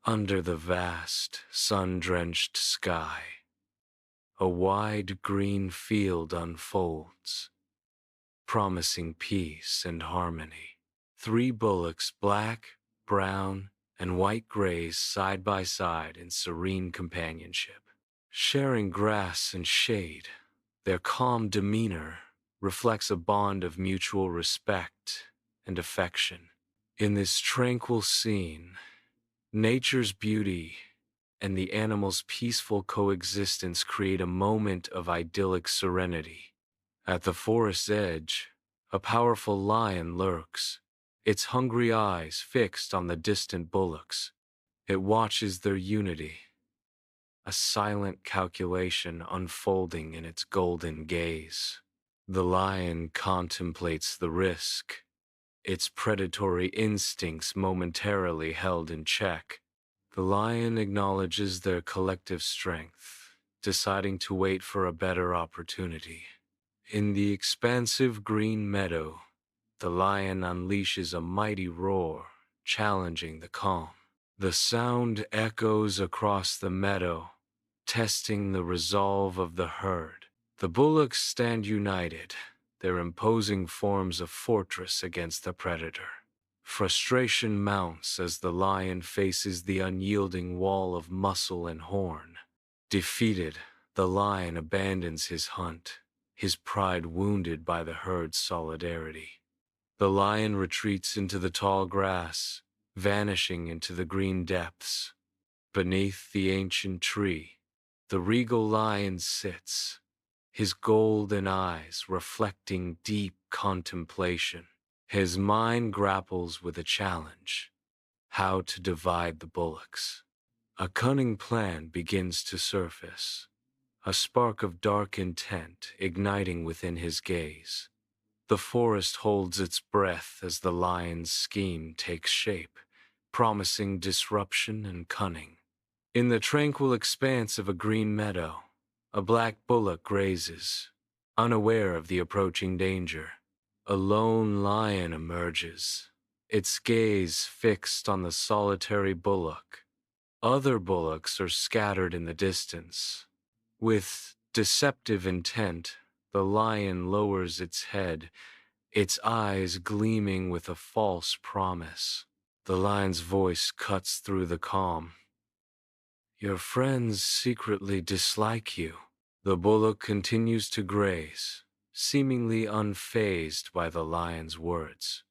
Under the vast, sun-drenched sky, a wide green field unfolds, promising peace and harmony. Three bullocks, black, brown, and white, graze side by side in serene companionship. Sharing grass and shade, their calm demeanor reflects a bond of mutual respect and affection. In this tranquil scene, nature's beauty and the animals' peaceful coexistence create a moment of idyllic serenity. At the forest's edge, a powerful lion lurks, its hungry eyes fixed on the distant bullocks. It watches their unity, a silent calculation unfolding in its golden gaze. The lion contemplates the risk, its predatory instincts momentarily held in check. The lion acknowledges their collective strength, deciding to wait for a better opportunity. In the expansive green meadow, the lion unleashes a mighty roar, challenging the calm. The sound echoes across the meadow, testing the resolve of the herd. The bullocks stand united, their imposing forms a fortress against the predator. Frustration mounts as the lion faces the unyielding wall of muscle and horn. Defeated, the lion abandons his hunt, his pride wounded by the herd's solidarity. The lion retreats into the tall grass, vanishing into the green depths. Beneath the ancient tree, the regal lion sits, his golden eyes reflecting deep contemplation. His mind grapples with a challenge: how to divide the bullocks. A cunning plan begins to surface, a spark of dark intent igniting within his gaze. The forest holds its breath as the lion's scheme takes shape, promising disruption and cunning. In the tranquil expanse of a green meadow, a black bullock grazes, unaware of the approaching danger. A lone lion emerges, its gaze fixed on the solitary bullock. Other bullocks are scattered in the distance. With deceptive intent, the lion lowers its head, its eyes gleaming with a false promise. The lion's voice cuts through the calm. "Your friends secretly dislike you." The bullock continues to graze, seemingly unfazed by the lion's words.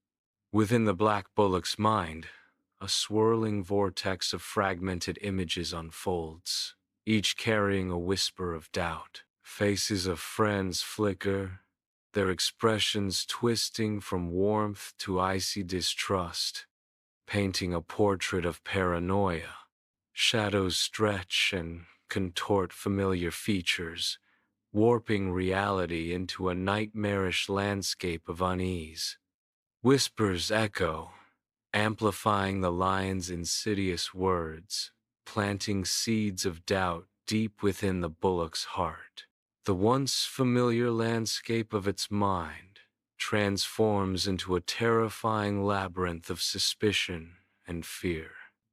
Within the black bullock's mind, a swirling vortex of fragmented images unfolds, each carrying a whisper of doubt. Faces of friends flicker, their expressions twisting from warmth to icy distrust, painting a portrait of paranoia. Shadows stretch and contort familiar features, warping reality into a nightmarish landscape of unease. Whispers echo, amplifying the lion's insidious words, planting seeds of doubt deep within the bullock's heart. The once familiar landscape of its mind transforms into a terrifying labyrinth of suspicion and fear.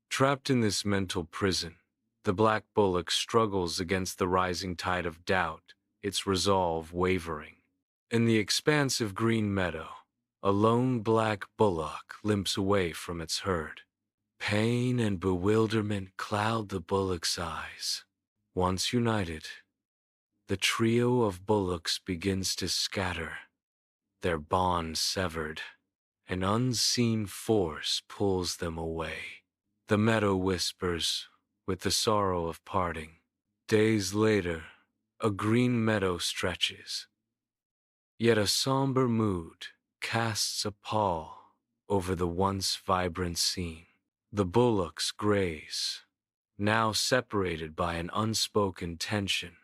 Trapped in this mental prison, the black bullock struggles against the rising tide of doubt, its resolve wavering. In the expansive green meadow, a lone black bullock limps away from its herd. Pain and bewilderment cloud the bullock's eyes. Once united, the trio of bullocks begins to scatter, their bond severed. An unseen force pulls them away. The meadow whispers with the sorrow of parting. Days later, a green meadow stretches. Yet a somber mood casts a pall over the once vibrant scene. The bullocks graze, now separated by an unspoken tension,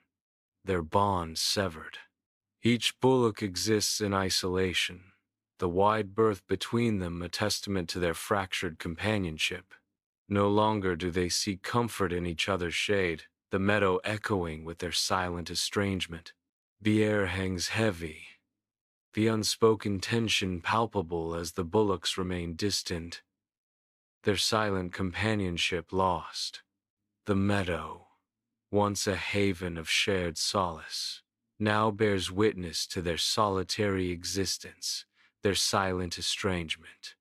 their bond severed. Each bullock exists in isolation, the wide berth between them a testament to their fractured companionship. No longer do they seek comfort in each other's shade, the meadow echoing with their silent estrangement. The air hangs heavy, the unspoken tension palpable as the bullocks remain distant, their silent companionship lost. The meadow, once a haven of shared solace, now bears witness to their solitary existence, their silent estrangement.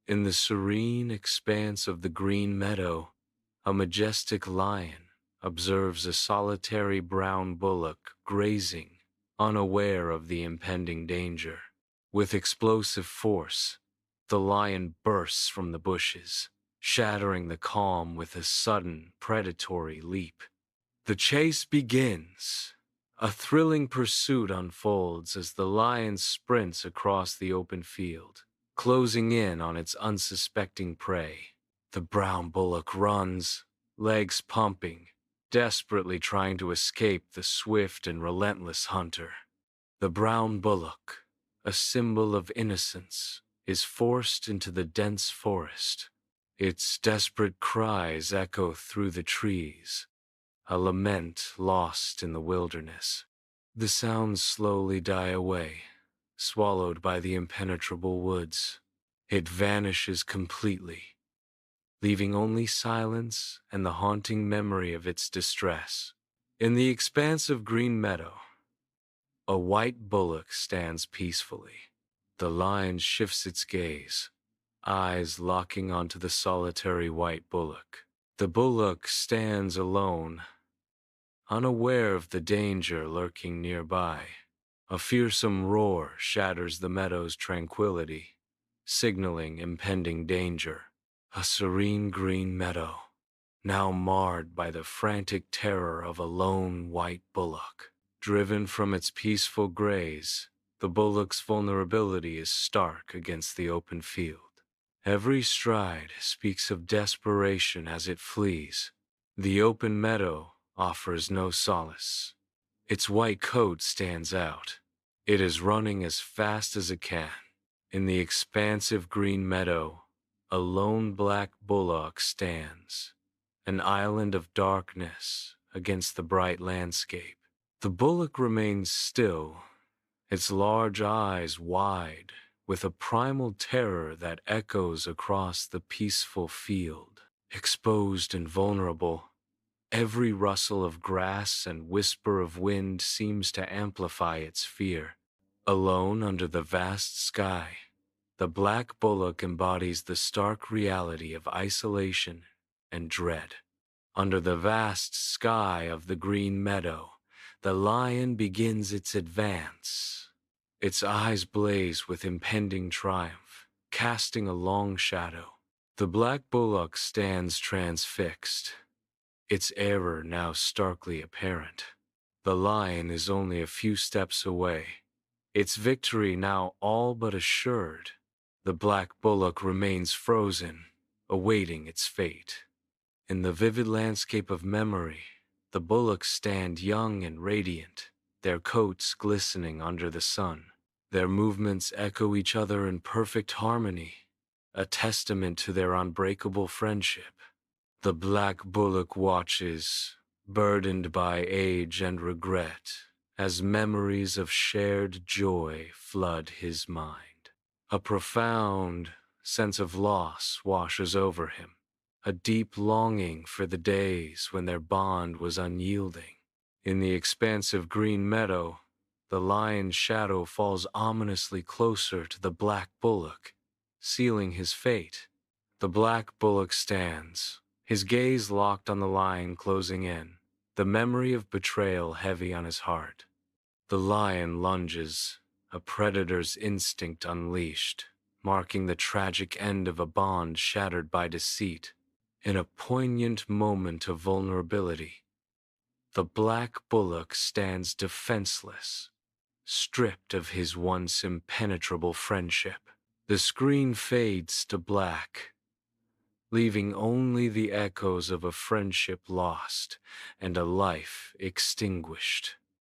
In the serene expanse of the green meadow, a majestic lion observes a solitary brown bullock grazing, unaware of the impending danger. With explosive force, the lion bursts from the bushes, shattering the calm with a sudden, predatory leap. The chase begins. A thrilling pursuit unfolds as the lion sprints across the open field, closing in on its unsuspecting prey. The brown bullock runs, legs pumping, desperately trying to escape the swift and relentless hunter. The brown bullock, a symbol of innocence, is forced into the dense forest. Its desperate cries echo through the trees, a lament lost in the wilderness. The sounds slowly die away, swallowed by the impenetrable woods. It vanishes completely, leaving only silence and the haunting memory of its distress. In the expanse of green meadow, a white bullock stands peacefully. The lion shifts its gaze, eyes locking onto the solitary white bullock. The bullock stands alone, unaware of the danger lurking nearby. A fearsome roar shatters the meadow's tranquility, signaling impending danger. A serene green meadow, now marred by the frantic terror of a lone white bullock. Driven from its peaceful graze, the bullock's vulnerability is stark against the open field. Every stride speaks of desperation as it flees. The open meadow offers no solace. Its white coat stands out. It is running as fast as it can. In the expansive green meadow, a lone black bullock stands, an island of darkness against the bright landscape. The bullock remains still, its large eyes wide, with a primal terror that echoes across the peaceful field. Exposed and vulnerable, every rustle of grass and whisper of wind seems to amplify its fear. Alone under the vast sky, the black bullock embodies the stark reality of isolation and dread. Under the vast sky of the green meadow, the lion begins its advance. Its eyes blaze with impending triumph, casting a long shadow. The black bullock stands transfixed, its error now starkly apparent. The lion is only a few steps away, its victory now all but assured. The black bullock remains frozen, awaiting its fate. In the vivid landscape of memory, the bullocks stand young and radiant, their coats glistening under the sun. Their movements echo each other in perfect harmony, a testament to their unbreakable friendship. The black bullock watches, burdened by age and regret, as memories of shared joy flood his mind. A profound sense of loss washes over him, a deep longing for the days when their bond was unyielding. In the expansive green meadow, the lion's shadow falls ominously closer to the black bullock, sealing his fate. The black bullock stands, his gaze locked on the lion closing in, the memory of betrayal heavy on his heart. The lion lunges, a predator's instinct unleashed, marking the tragic end of a bond shattered by deceit. In a poignant moment of vulnerability, the black bullock stands defenseless, stripped of his once impenetrable friendship. The screen fades to black, leaving only the echoes of a friendship lost and a life extinguished.